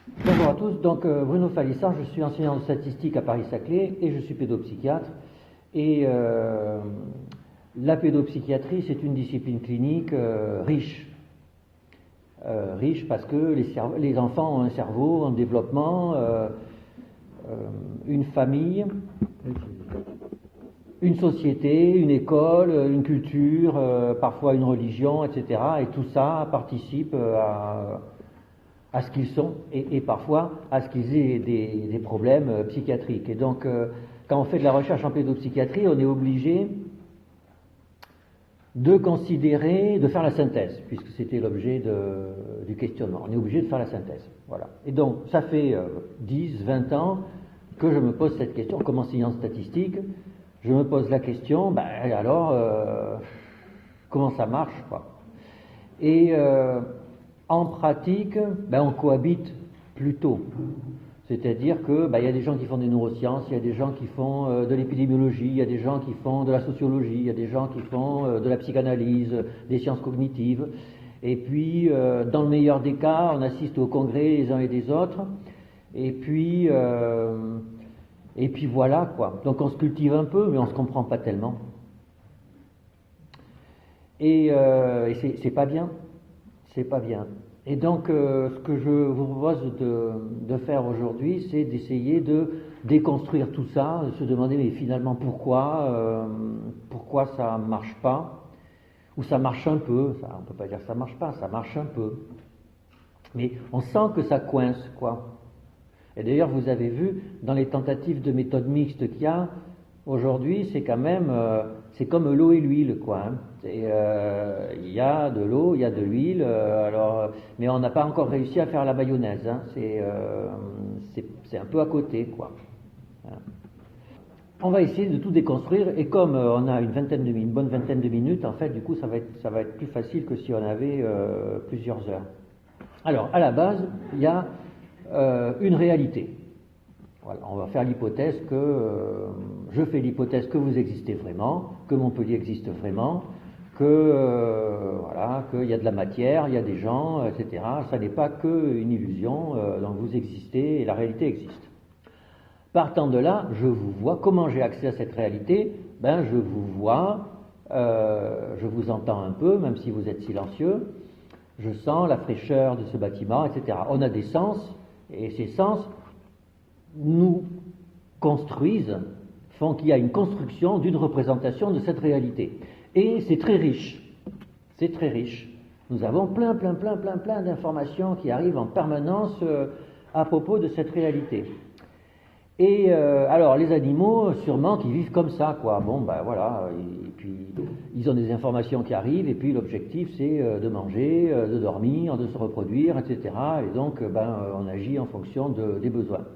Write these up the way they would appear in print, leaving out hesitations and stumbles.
Bonjour à tous, donc Bruno Falissard, je suis enseignant de statistique à Paris-Saclay et je suis pédopsychiatre. Et la pédopsychiatrie, c'est une discipline clinique riche. Riche parce que les enfants ont un cerveau en développement, une famille, une société, une école, une culture, parfois une religion, etc. Et tout ça participe à ce qu'ils sont et parfois à ce qu'ils aient des problèmes psychiatriques. Et donc, quand on fait de la recherche en pédopsychiatrie, on est obligé de considérer, de faire la synthèse, puisque c'était l'objet du questionnement. On est obligé de faire la synthèse. Voilà. Et donc, ça fait 10, 20 ans que je me pose cette question. Comme enseignant statistique, je me pose la question, ben alors, comment ça marche, quoi. Et en pratique, ben, on cohabite plutôt. C'est-à-dire que y a des gens qui font des neurosciences, il y a des gens qui font de l'épidémiologie, il y a des gens qui font de la sociologie, il y a des gens qui font de la psychanalyse, des sciences cognitives. Et puis, dans le meilleur des cas, on assiste au congrès les uns et des autres. Et puis voilà, quoi. Donc on se cultive un peu, mais on se comprend pas tellement. Et c'est pas bien. C'est pas bien. Et donc, ce que je vous propose de faire aujourd'hui, c'est d'essayer de déconstruire tout ça, de se demander, mais finalement, pourquoi ça marche pas, ou ça marche un peu, ça, on peut pas dire que ça marche pas, ça marche un peu. Mais on sent que ça coince, quoi. Et d'ailleurs, vous avez vu, dans les tentatives de méthode mixte qu'il y a, aujourd'hui, c'est quand même, c'est comme l'eau et l'huile, quoi. Hein. Il y a de l'eau, il y a de l'huile, mais on n'a pas encore réussi à faire la mayonnaise. Hein. C'est un peu à côté, quoi. Hein. On va essayer de tout déconstruire, et comme on a une bonne vingtaine de minutes, en fait, du coup, ça va être plus facile que si on avait plusieurs heures. Alors, à la base, il y a une réalité. Voilà, on va faire l'hypothèse je fais l'hypothèse que vous existez vraiment, que Montpellier existe vraiment, qu'il y a de la matière, il y a des gens, etc. Ça n'est pas qu'une illusion, donc vous existez et la réalité existe. Partant de là, je vous vois. Comment j'ai accès à cette réalité? Ben, je vous vois, je vous entends un peu, même si vous êtes silencieux. Je sens la fraîcheur de ce bâtiment, etc. On a des sens, et ces sens nous construisent, font qu'il y a une construction d'une représentation de cette réalité. Et c'est très riche. C'est très riche. Nous avons plein d'informations qui arrivent en permanence à propos de cette réalité. Et alors, les animaux, sûrement, qui vivent comme ça, quoi. Bon, ben voilà, et puis ils ont des informations qui arrivent, et puis l'objectif, c'est de manger, de dormir, de se reproduire, etc. Et donc, on agit en fonction des besoins.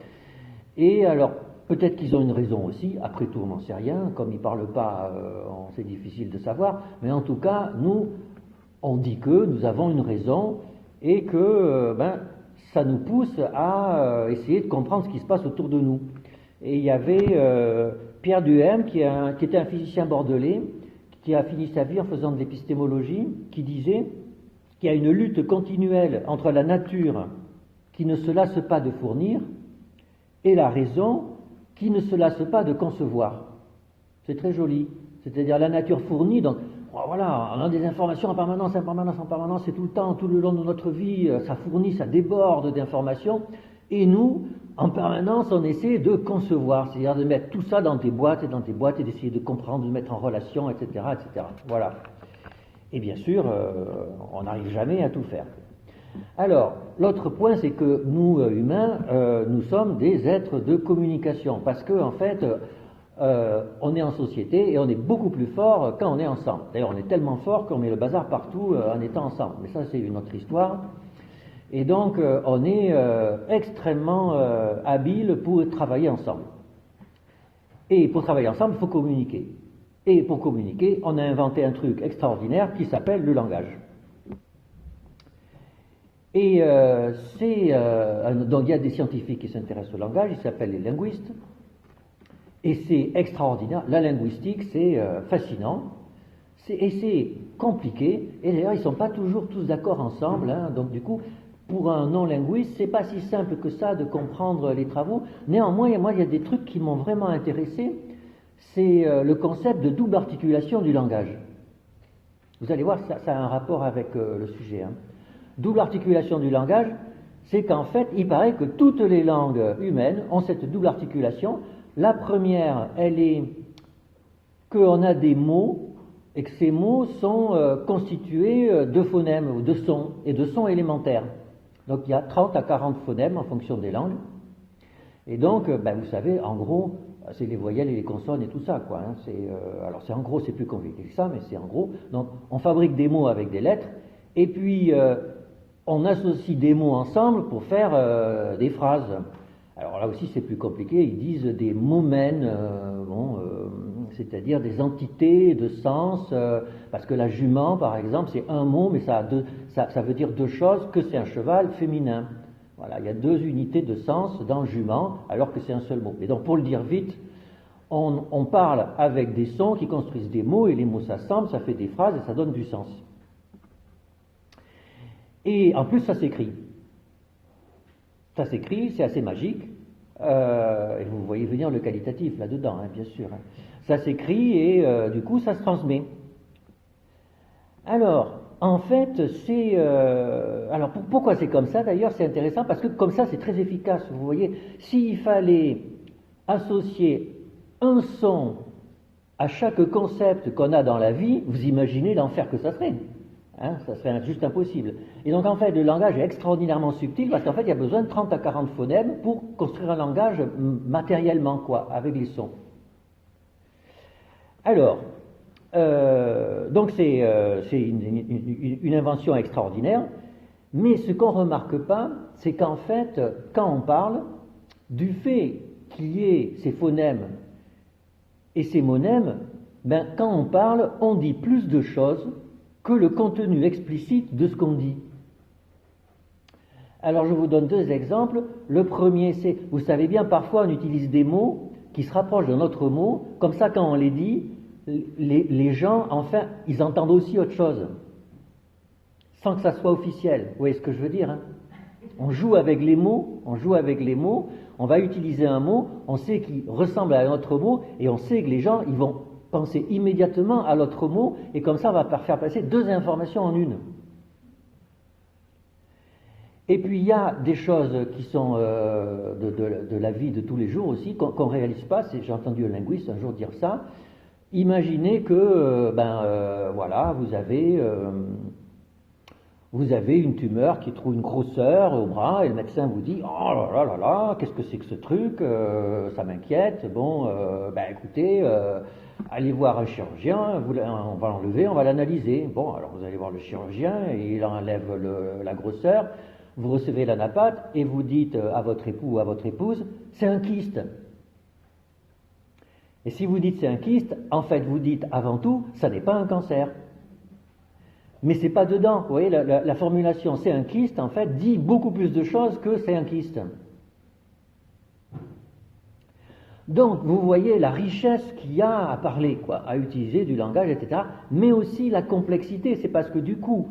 Et alors, peut-être qu'ils ont une raison aussi, après tout, on n'en sait rien, comme ils ne parlent pas, c'est difficile de savoir, mais en tout cas, nous, on dit que nous avons une raison, et que, ça nous pousse à essayer de comprendre ce qui se passe autour de nous. Et il y avait Pierre Duhem, qui était un physicien bordelais, qui a fini sa vie en faisant de l'épistémologie, qui disait qu'il y a une lutte continuelle entre la nature qui ne se lasse pas de fournir et la raison qui ne se lasse pas de concevoir. C'est très joli. C'est-à-dire la nature fournit, donc voilà, on a des informations en permanence, et tout le temps, tout le long de notre vie, ça fournit, ça déborde d'informations, et nous, en permanence, on essaie de concevoir, c'est-à-dire de mettre tout ça dans des boîtes, et d'essayer de comprendre, de mettre en relation, etc., etc. Voilà. Et bien sûr, on n'arrive jamais à tout faire. Alors, l'autre point, c'est que nous, humains, nous sommes des êtres de communication, parce que, en fait, on est en société et on est beaucoup plus fort quand on est ensemble. D'ailleurs, on est tellement fort qu'on met le bazar partout en étant ensemble. Mais ça, c'est une autre histoire. Et donc, on est extrêmement habile pour travailler ensemble. Et pour travailler ensemble, il faut communiquer. Et pour communiquer, on a inventé un truc extraordinaire qui s'appelle le langage. Et donc il y a des scientifiques qui s'intéressent au langage, ils s'appellent les linguistes. Et c'est extraordinaire. La linguistique, c'est fascinant. Et c'est compliqué. Et d'ailleurs, ils ne sont pas toujours tous d'accord ensemble. Hein. Donc du coup, pour un non-linguiste, c'est pas si simple que ça de comprendre les travaux. Néanmoins, moi, il y a des trucs qui m'ont vraiment intéressé. C'est le concept de double articulation du langage. Vous allez voir, ça a un rapport avec le sujet. Hein. Double articulation du langage, c'est qu'en fait, il paraît que toutes les langues humaines ont cette double articulation. La première, elle est qu'on a des mots et que ces mots sont constitués de phonèmes ou de sons et de sons élémentaires. Donc il y a 30 à 40 phonèmes en fonction des langues. Et donc, vous savez, en gros, c'est les voyelles et les consonnes et tout ça, quoi. Hein. Alors c'est en gros, c'est plus compliqué que ça, mais c'est en gros. Donc on fabrique des mots avec des lettres, et puis on associe des mots ensemble pour faire des phrases. Alors là aussi c'est plus compliqué, ils disent des momènes, c'est-à-dire des entités de sens, parce que la jument par exemple c'est un mot, mais ça veut dire deux choses, que c'est un cheval féminin. Voilà, il y a deux unités de sens dans jument, alors que c'est un seul mot. Et donc pour le dire vite, on parle avec des sons qui construisent des mots, et les mots s'assemblent, ça fait des phrases et ça donne du sens. Et en plus ça s'écrit. Ça s'écrit, c'est assez magique, et vous voyez venir le qualitatif là-dedans, hein, bien sûr. Hein. Ça s'écrit et du coup ça se transmet. Alors, en fait, alors pourquoi c'est comme ça d'ailleurs? C'est intéressant parce que comme ça c'est très efficace. Vous voyez, s'il fallait associer un son à chaque concept qu'on a dans la vie, vous imaginez l'enfer que ça serait. Hein, ça serait juste impossible. Et donc en fait, le langage est extraordinairement subtil parce qu'en fait, il y a besoin de 30 à 40 phonèmes pour construire un langage matériellement, quoi, avec les sons. Alors, donc c'est une invention extraordinaire, mais ce qu'on ne remarque pas, c'est qu'en fait, quand on parle, du fait qu'il y ait ces phonèmes et ces monèmes, quand on parle, on dit plus de choses que le contenu explicite de ce qu'on dit. Alors je vous donne deux exemples. Le premier, c'est, vous savez bien, parfois on utilise des mots qui se rapprochent d'un autre mot, comme ça quand on les dit, les gens, enfin, ils entendent aussi autre chose, sans que ça soit officiel. Vous voyez ce que je veux dire, hein? On joue avec les mots, on va utiliser un mot, on sait qu'il ressemble à un autre mot, et on sait que les gens, ils vont penser immédiatement à l'autre mot, et comme ça on va faire passer deux informations en une. Et puis il y a des choses qui sont de la vie de tous les jours aussi, qu'on ne réalise pas. J'ai entendu un linguiste un jour dire ça. Imaginez que voilà, vous avez une tumeur qui trouve une grosseur au bras, et le médecin vous dit: oh là là là là, qu'est-ce que c'est que ce truc, ça m'inquiète. Bon, écoutez, allez voir un chirurgien, on va l'enlever, on va l'analyser. Bon, alors vous allez voir le chirurgien, et il enlève la grosseur, vous recevez l'anapathe, et vous dites à votre époux ou à votre épouse: c'est un kyste. Et si vous dites c'est un kyste, en fait vous dites avant tout, ça n'est pas un cancer. Mais c'est pas dedans. Vous voyez, la formulation c'est un kyste, en fait, dit beaucoup plus de choses que c'est un kyste. Donc, vous voyez la richesse qu'il y a à parler, quoi, à utiliser du langage, etc. Mais aussi la complexité. C'est parce que du coup,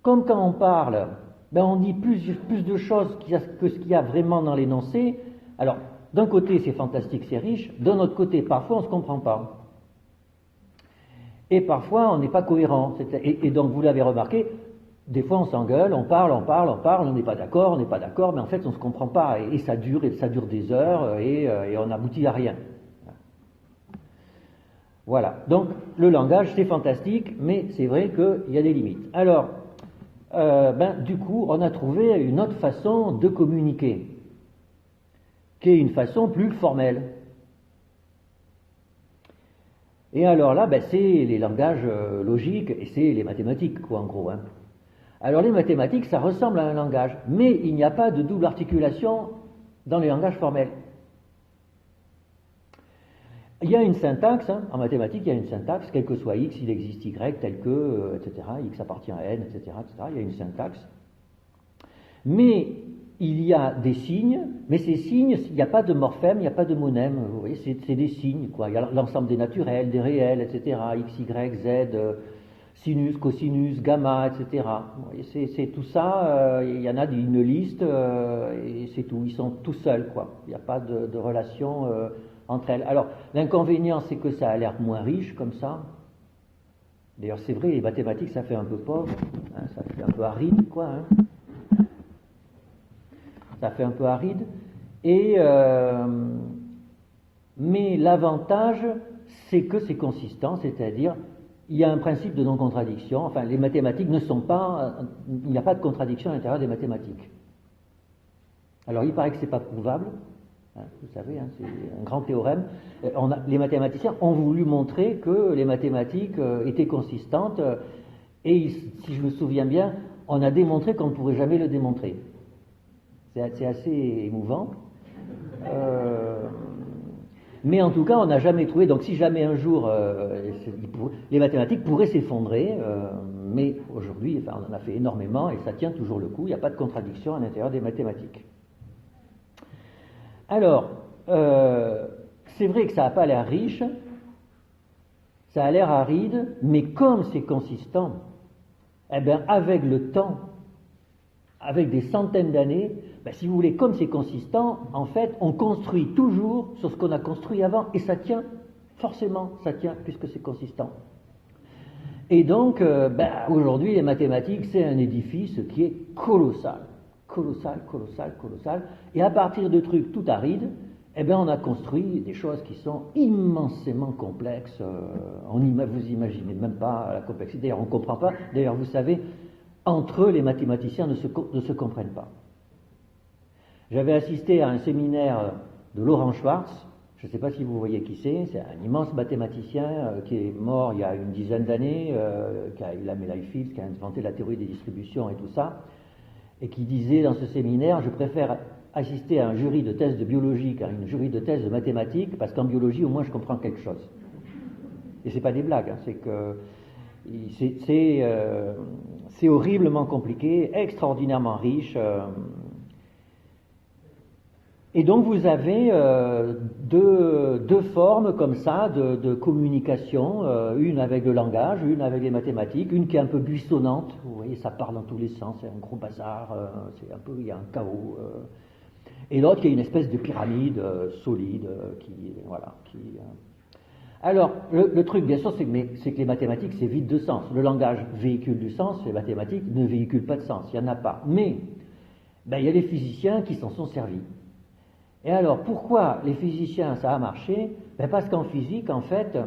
comme quand on parle, on dit plus de choses que ce qu'il y a vraiment dans l'énoncé. Alors, d'un côté, c'est fantastique, c'est riche. D'un autre côté, parfois, on ne se comprend pas. Et parfois, on n'est pas cohérent. Et donc, vous l'avez remarqué, des fois, on s'engueule, on parle, on n'est pas d'accord, mais en fait, on ne se comprend pas. Et ça dure des heures, et on n'aboutit à rien. Voilà. Donc, le langage, c'est fantastique, mais c'est vrai qu'il y a des limites. Alors, du coup, on a trouvé une autre façon de communiquer, qui est une façon plus formelle. Et alors là, c'est les langages logiques et c'est les mathématiques, quoi, en gros. Hein. Alors les mathématiques, ça ressemble à un langage, mais il n'y a pas de double articulation dans les langages formels. Il y a une syntaxe, hein, en mathématiques, il y a une syntaxe, quel que soit x, il existe y, tel que, etc., x appartient à n, etc., il y a une syntaxe. Mais il y a des signes, mais ces signes, il n'y a pas de morphème, il n'y a pas de monème, vous voyez, c'est des signes, quoi. Il y a l'ensemble des naturels, des réels, etc., x, y, z, Sinus, cosinus, gamma, etc. C'est tout ça, il y en a une liste, et c'est tout. Ils sont tout seuls, quoi. Il n'y a pas de relation entre elles. Alors, l'inconvénient, c'est que ça a l'air moins riche, comme ça. D'ailleurs, c'est vrai, les mathématiques, ça fait un peu pauvre, hein, ça fait un peu aride, quoi. Hein. Ça fait un peu aride. Mais l'avantage, c'est que c'est consistant, c'est-à-dire il y a un principe de non-contradiction. Enfin, les mathématiques ne sont pas... Il n'y a pas de contradiction à l'intérieur des mathématiques. Alors, il paraît que ce n'est pas prouvable. Hein, vous savez, hein, c'est un grand théorème. Les mathématiciens ont voulu montrer que les mathématiques étaient consistantes. Et si je me souviens bien, on a démontré qu'on ne pourrait jamais le démontrer. C'est assez émouvant. Mais en tout cas, on n'a jamais trouvé. Donc, si jamais un jour les mathématiques pourraient s'effondrer, mais aujourd'hui, enfin, on en a fait énormément et ça tient toujours le coup. Il n'y a pas de contradiction à l'intérieur des mathématiques. Alors, c'est vrai que ça n'a pas l'air riche, ça a l'air aride, mais comme c'est consistant, eh bien, avec le temps, avec des centaines d'années, ben, si vous voulez, comme c'est consistant, en fait, on construit toujours sur ce qu'on a construit avant, et ça tient, forcément, ça tient, puisque c'est consistant. Et donc, aujourd'hui, les mathématiques, c'est un édifice qui est colossal, colossal, colossal, colossal, et à partir de trucs tout arides, eh bien, on a construit des choses qui sont immensément complexes, vous imaginez même pas la complexité, d'ailleurs, on ne comprend pas, d'ailleurs, vous savez, entre eux, les mathématiciens ne se comprennent pas. J'avais assisté à un séminaire de Laurent Schwartz, je ne sais pas si vous voyez qui c'est un immense mathématicien qui est mort il y a une dizaine d'années, qui a eu la médaille Fields, qui a inventé la théorie des distributions et tout ça, et qui disait dans ce séminaire, je préfère assister à un jury de thèse de biologie qu'à un jury de thèse de mathématiques, parce qu'en biologie, au moins, je comprends quelque chose. Et c'est pas des blagues, hein, c'est que c'est horriblement compliqué, extraordinairement riche. Et donc vous avez deux formes comme ça de communication, une avec le langage, une avec les mathématiques, une qui est un peu buissonnante, vous voyez, ça part dans tous les sens, c'est un gros bazar, il y a un chaos. Et l'autre qui est une espèce de pyramide solide, Alors, le truc, bien sûr, c'est que les mathématiques, c'est vide de sens. Le langage véhicule du sens, les mathématiques ne véhiculent pas de sens, il n'y en a pas. Mais, il y a les physiciens qui s'en sont servis. Et alors, pourquoi les physiciens, ça a marché? Parce qu'en physique, en fait,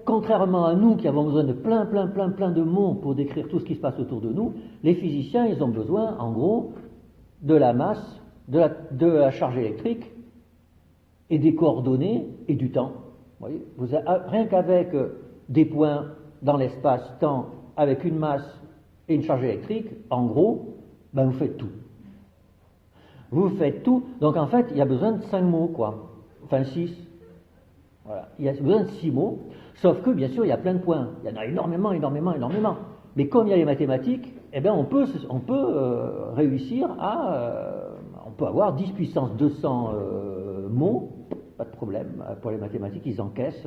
contrairement à nous qui avons besoin de plein de mots pour décrire tout ce qui se passe autour de nous, les physiciens, ils ont besoin, en gros, de la masse, de la charge électrique, et des coordonnées et du temps. Vous voyez, rien qu'avec des points dans l'espace-temps, avec une masse et une charge électrique, en gros, vous faites tout. Vous faites tout, donc en fait, il y a besoin de 5 mots, quoi. Enfin 6. Voilà. Il y a besoin de 6 mots, sauf que, bien sûr, il y a plein de points. Il y en a énormément. Mais comme il y a les mathématiques, on peut réussir on peut avoir 10 puissance 200 mots, pas de problème. Pour les mathématiques, ils encaissent,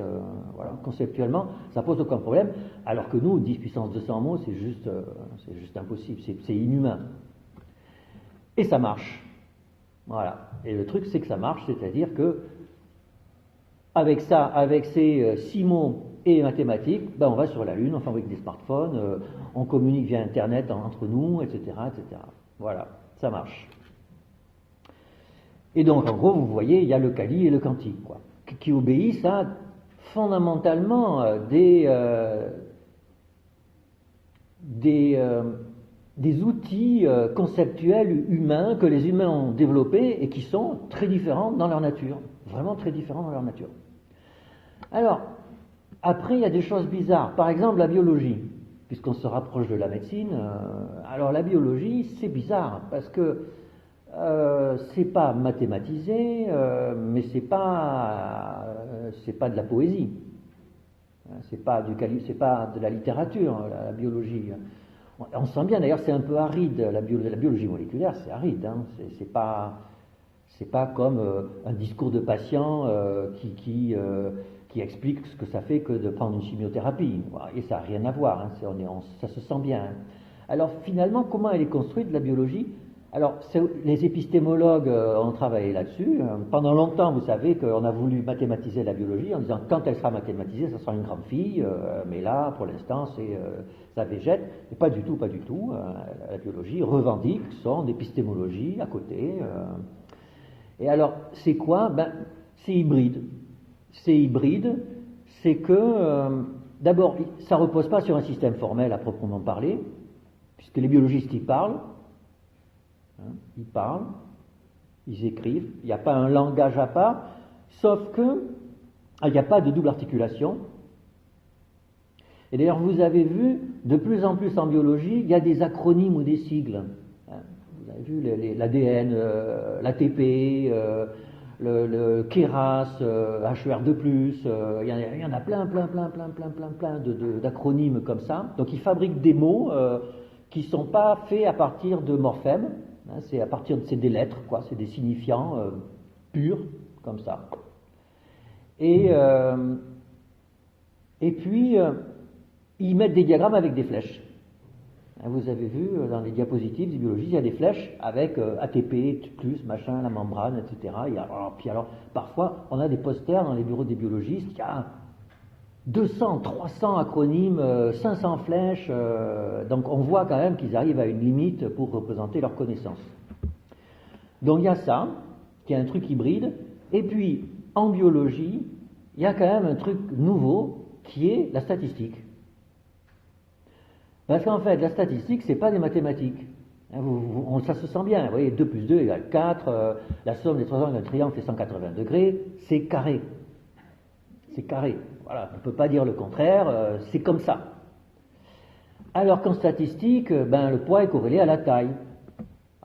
conceptuellement, ça pose aucun problème, alors que nous, 10 puissance 200 mots, c'est juste impossible, c'est inhumain. Et ça marche. Voilà. Et le truc, c'est que ça marche, c'est-à-dire que avec ces 6 mots et les mathématiques, on va sur la Lune, on fabrique des smartphones, on communique via Internet entre nous, etc., etc. Voilà, ça marche. Et donc, en gros, vous voyez, il y a le quali et le quantique, quoi, qui obéissent à fondamentalement des outils conceptuels humains que les humains ont développés et qui sont très différents dans leur nature, vraiment très différents dans leur nature. Alors, après, il y a des choses bizarres. Par exemple, la biologie, puisqu'on se rapproche de la médecine. Alors, la biologie, c'est bizarre, parce que c'est pas mathématisé, mais c'est pas de la poésie. C'est pas de la littérature, la biologie. On sent bien, d'ailleurs, c'est un peu aride. La biologie moléculaire, c'est aride. Hein. C'est pas comme un discours de patient qui qui explique ce que ça fait que de prendre une chimiothérapie. Et ça n'a rien à voir, hein, ça se sent bien. Hein. Alors finalement, comment elle est construite, la biologie? Alors, les épistémologues ont travaillé là-dessus. Pendant longtemps, vous savez qu'on a voulu mathématiser la biologie en disant quand elle sera mathématisée, ça sera une grande fille, mais là, pour l'instant, ça végète. Et pas du tout, pas du tout. La biologie revendique son épistémologie à côté. Et alors, c'est quoi? Ben, c'est hybride. C'est hybride, c'est que, d'abord, ça ne repose pas sur un système formel à proprement parler, puisque les biologistes y parlent. Ils parlent, ils écrivent, il n'y a pas un langage à part, sauf que il n'y a pas de double articulation. Et d'ailleurs, vous avez vu, de plus en plus en biologie, il y a des acronymes ou des sigles. Vous avez vu l'ADN, l'ATP, le KERAS, HER2+, il y en a plein d'acronymes comme ça. Donc ils fabriquent des mots qui ne sont pas faits à partir de morphèmes. C'est à partir c'est des lettres, quoi, c'est des signifiants purs, comme ça. Et puis, ils mettent des diagrammes avec des flèches. Vous avez vu, dans les diapositives des biologistes, il y a des flèches avec ATP, machin, la membrane, etc. Puis alors, parfois, on a des posters dans les bureaux des biologistes, il y a 200, 300 acronymes, 500 flèches, donc on voit quand même qu'ils arrivent à une limite pour représenter leurs connaissances. Donc il y a ça, qui est un truc hybride, et puis en biologie, il y a quand même un truc nouveau qui est la statistique. Parce qu'en fait, la statistique, c'est pas des mathématiques. Ça se sent bien, vous voyez, 2 plus 2 égale 4, la somme des trois angles d'un triangle fait 180 degrés, c'est carré. C'est carré. Voilà, on ne peut pas dire le contraire, c'est comme ça. Alors qu'en statistique, le poids est corrélé à la taille.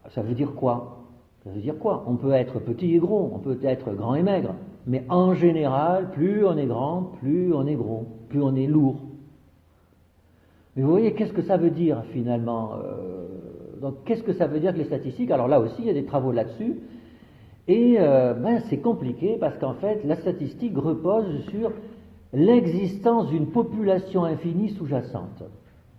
Ça veut dire quoi? Ça veut dire quoi? On peut être petit et gros, on peut être grand et maigre, mais en général, plus on est grand, plus on est gros, plus on est lourd. Mais vous voyez, qu'est-ce que ça veut dire finalement? Donc, qu'est-ce que ça veut dire que les statistiques? Alors là aussi, il y a des travaux là-dessus. Et c'est compliqué parce qu'en fait, la statistique repose sur l'existence d'une population infinie sous-jacente.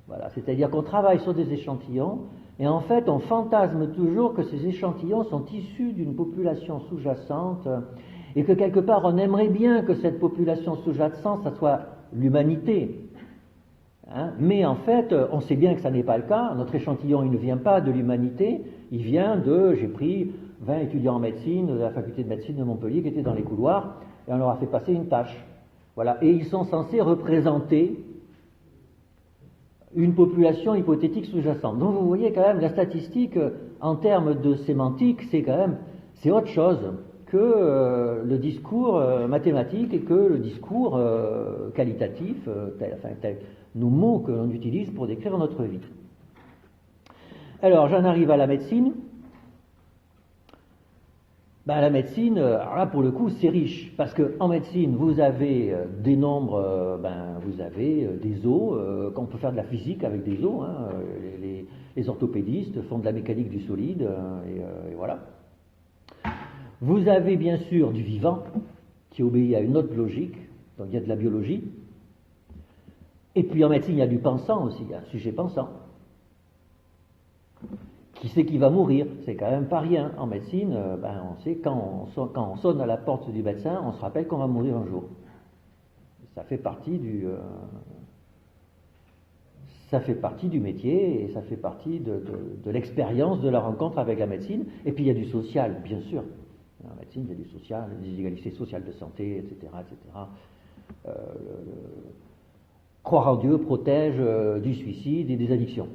Voilà, c'est-à-dire qu'on travaille sur des échantillons et en fait, on fantasme toujours que ces échantillons sont issus d'une population sous-jacente et que quelque part, on aimerait bien que cette population sous-jacente, ça soit l'humanité. Mais en fait, on sait bien que ça n'est pas le cas. Notre échantillon, il ne vient pas de l'humanité, il vient j'ai pris 20 étudiants en médecine de la faculté de médecine de Montpellier qui étaient dans les couloirs et on leur a fait passer une tâche. Voilà. Et ils sont censés représenter une population hypothétique sous-jacente. Donc vous voyez quand même, la statistique, en termes de sémantique, c'est autre chose que le discours mathématique et que le discours qualitatif, nos mots que l'on utilise pour décrire notre vie. Alors, j'en arrive à la médecine. La médecine, alors là pour le coup c'est riche, parce qu'en médecine vous avez des nombres, vous avez des os, qu'on peut faire de la physique avec des os, les orthopédistes font de la mécanique du solide, et voilà. Vous avez bien sûr du vivant, qui obéit à une autre logique, donc il y a de la biologie, et puis en médecine il y a du pensant aussi, il y a un sujet pensant. Qui sait qui va mourir? C'est quand même pas rien. En médecine, on sait quand on sonne à la porte du médecin, on se rappelle qu'on va mourir un jour. Ça fait partie du métier et ça fait partie de l'expérience de la rencontre avec la médecine. Et puis il y a du social, bien sûr. En médecine, il y a du social, des inégalités sociales de santé, etc., etc. Croire en Dieu protège du suicide et des addictions.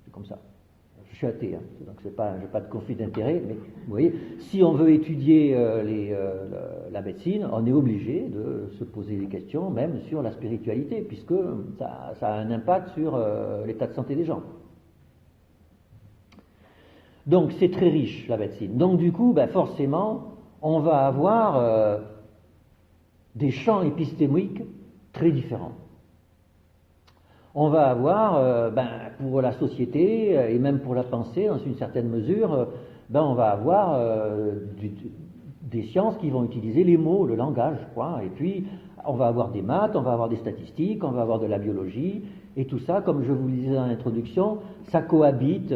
C'est comme ça. Je suis athée, donc j'ai pas de conflit d'intérêt, mais vous voyez, si on veut étudier la médecine, on est obligé de se poser des questions, même sur la spiritualité, puisque ça a un impact sur l'état de santé des gens. Donc c'est très riche la médecine. Donc du coup, forcément, on va avoir des champs épistémiques très différents. On va avoir, pour la société et même pour la pensée, dans une certaine mesure, on va avoir des sciences qui vont utiliser les mots, le langage, quoi. Et puis, on va avoir des maths, on va avoir des statistiques, on va avoir de la biologie, et tout ça, comme je vous le disais dans l'introduction, ça cohabite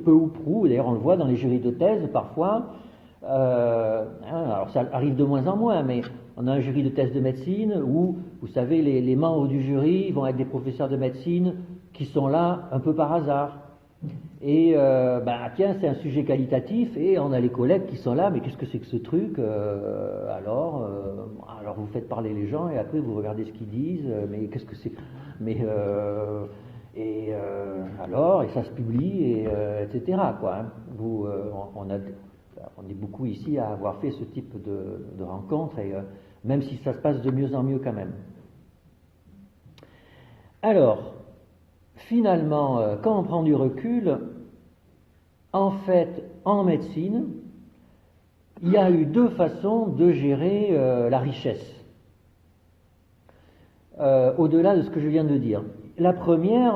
peu ou prou. D'ailleurs, on le voit dans les jurys de thèse, parfois. Alors, ça arrive de moins en moins, mais on a un jury de thèse de médecine où, vous savez, les membres du jury vont être des professeurs de médecine qui sont là un peu par hasard. Et tiens, c'est un sujet qualitatif, et on a les collègues qui sont là, mais qu'est-ce que c'est que ce truc alors vous faites parler les gens, et après vous regardez ce qu'ils disent, mais qu'est-ce que c'est? Mais alors, et ça se publie, et etc. quoi. Hein. On est beaucoup ici à avoir fait ce type de rencontres, et même si ça se passe de mieux en mieux quand même. Alors, finalement, quand on prend du recul, en fait, en médecine, il y a eu deux façons de gérer la richesse, au-delà de ce que je viens de dire. La première,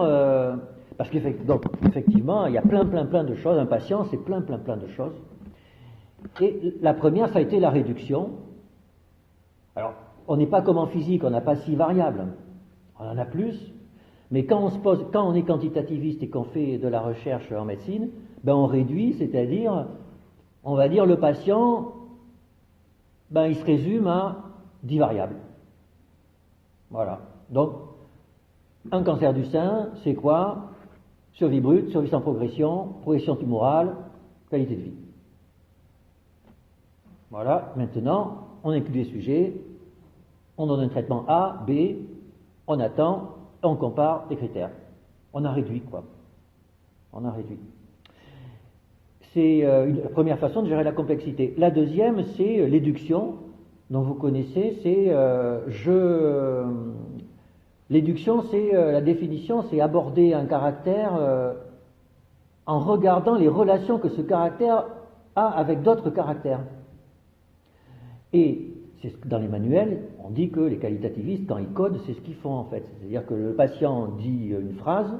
parce qu'effectivement, il y a plein de choses, un patient, c'est plein de choses. Et la première, ça a été la réduction. Alors, on n'est pas comme en physique, on n'a pas 6 variables, on en a plus. Mais quand on est quantitativiste et qu'on fait de la recherche en médecine, on réduit, c'est-à-dire, on va dire le patient, il se résume à 10 variables. Voilà. Donc, un cancer du sein, c'est quoi? Survie brute, survie sans progression tumorale, qualité de vie. Voilà. Maintenant, on inclut des sujets, on donne un traitement A, B, on attend, on compare les critères. On a réduit, quoi. On a réduit. C'est une première façon de gérer la complexité. La deuxième, c'est l'éduction, dont vous connaissez. L'éduction, c'est la définition, c'est aborder un caractère en regardant les relations que ce caractère a avec d'autres caractères. Et dans les manuels, on dit que les qualitativistes, quand ils codent, c'est ce qu'ils font en fait. C'est-à-dire que le patient dit une phrase,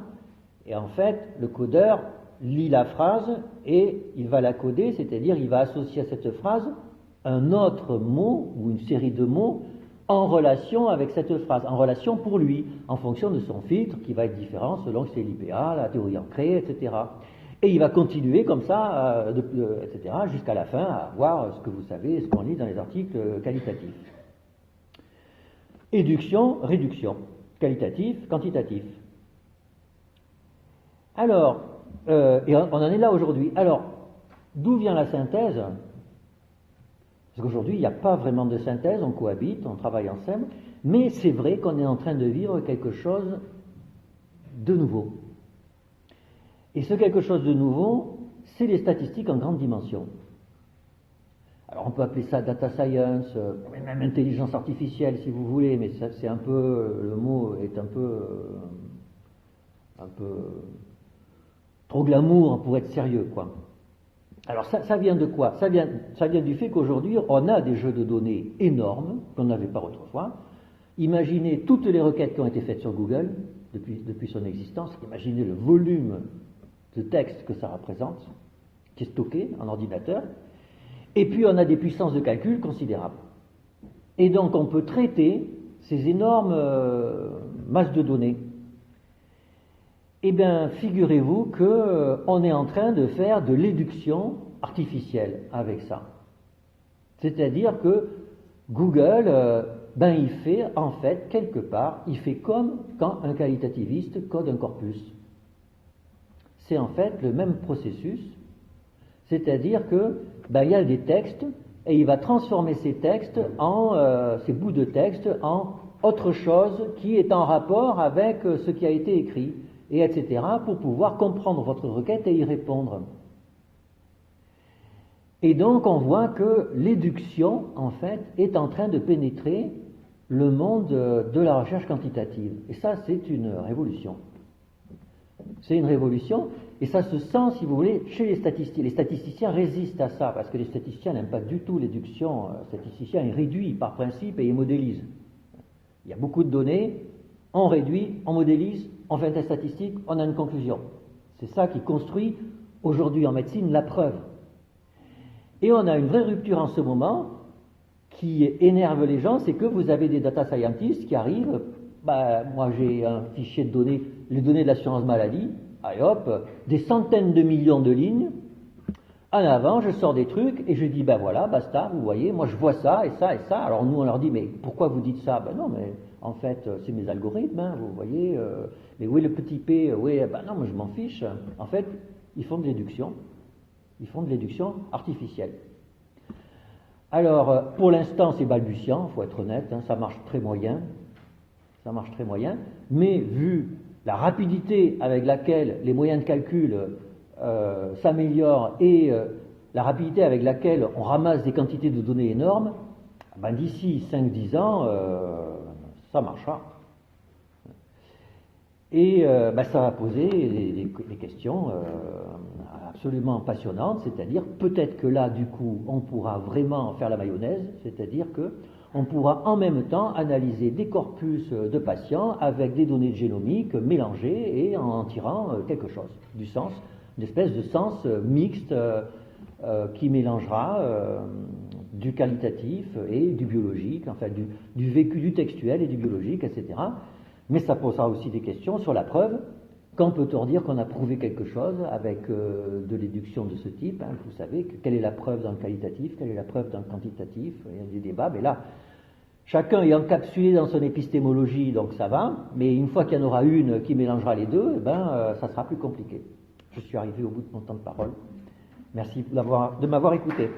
et en fait, le codeur lit la phrase et il va la coder, c'est-à-dire il va associer à cette phrase un autre mot ou une série de mots en relation avec cette phrase, en relation pour lui, en fonction de son filtre qui va être différent selon que c'est l'IPA, la théorie ancrée, etc. Et il va continuer comme ça, etc., jusqu'à la fin, à voir ce que vous savez, ce qu'on lit dans les articles qualitatifs. Éduction, réduction, qualitatif, quantitatif. Alors, et on en est là aujourd'hui. Alors, d'où vient la synthèse? Parce qu'aujourd'hui, il n'y a pas vraiment de synthèse, on cohabite, on travaille ensemble, mais c'est vrai qu'on est en train de vivre quelque chose de nouveau. Et ce quelque chose de nouveau, c'est les statistiques en grande dimension. Alors on peut appeler ça data science, même intelligence artificielle si vous voulez, mais ça, c'est un peu, le mot est un peu trop glamour pour être sérieux, quoi. Alors ça vient de quoi? Ça vient du fait qu'aujourd'hui on a des jeux de données énormes qu'on n'avait pas autrefois. Imaginez toutes les requêtes qui ont été faites sur Google depuis son existence. Imaginez le volume de texte que ça représente, qui est stocké en ordinateur. Et puis on a des puissances de calcul considérables. Et donc on peut traiter ces énormes masses de données. Eh bien, figurez-vous qu'on est en train de faire de l'éduction artificielle avec ça. C'est-à-dire que Google, il fait en fait quelque part, il fait comme quand un qualitativiste code un corpus. C'est en fait le même processus, c'est-à-dire que il y a des textes et il va transformer ces textes ces bouts de texte en autre chose qui est en rapport avec ce qui a été écrit, et etc., pour pouvoir comprendre votre requête et y répondre. Et donc on voit que l'éduction, en fait, est en train de pénétrer le monde de la recherche quantitative. Et ça, c'est une révolution. C'est une révolution, et ça se sent, si vous voulez, chez les statisticiens. Les statisticiens résistent à ça, parce que les statisticiens n'aiment pas du tout l'éduction. Les statisticiens, ils réduisent par principe et ils modélisent. Il y a beaucoup de données, on réduit, on modélise, on fait un test statistique, on a une conclusion. C'est ça qui construit, aujourd'hui en médecine, la preuve. Et on a une vraie rupture en ce moment qui énerve les gens, c'est que vous avez des data scientists qui arrivent, moi j'ai un fichier de données, les données de l'assurance maladie, allez hop, des centaines de millions de lignes, en avant, je sors des trucs et je dis, ben voilà, basta, vous voyez, moi je vois ça et ça et ça. Alors nous on leur dit, mais pourquoi vous dites ça? Ben non, mais en fait c'est mes algorithmes, hein, vous voyez, mais où est le petit p? Oui, ben non, moi je m'en fiche. En fait, ils font de déduction artificielle. Alors, pour l'instant, c'est balbutiant, il faut être honnête, hein, ça marche très moyen, mais vu la rapidité avec laquelle les moyens de calcul s'améliorent et la rapidité avec laquelle on ramasse des quantités de données énormes, d'ici 5-10 ans, ça marchera. Et ça va poser des questions absolument passionnantes, c'est-à-dire peut-être que là, du coup, on pourra vraiment faire la mayonnaise, c'est-à-dire que on pourra en même temps analyser des corpus de patients avec des données génomiques mélangées et en tirant quelque chose, du sens, une espèce de sens mixte qui mélangera du qualitatif et du biologique, enfin du vécu, du textuel et du biologique, etc. Mais ça posera aussi des questions sur la preuve. Quand peut-on dire qu'on a prouvé quelque chose avec de l'éduction de ce type, hein? Vous savez, quelle est la preuve dans le qualitatif, quelle est la preuve dans le quantitatif, il y a des débats, mais là, chacun est encapsulé dans son épistémologie, donc ça va, mais une fois qu'il y en aura une qui mélangera les deux, ça sera plus compliqué. Je suis arrivé au bout de mon temps de parole. Merci de m'avoir écouté.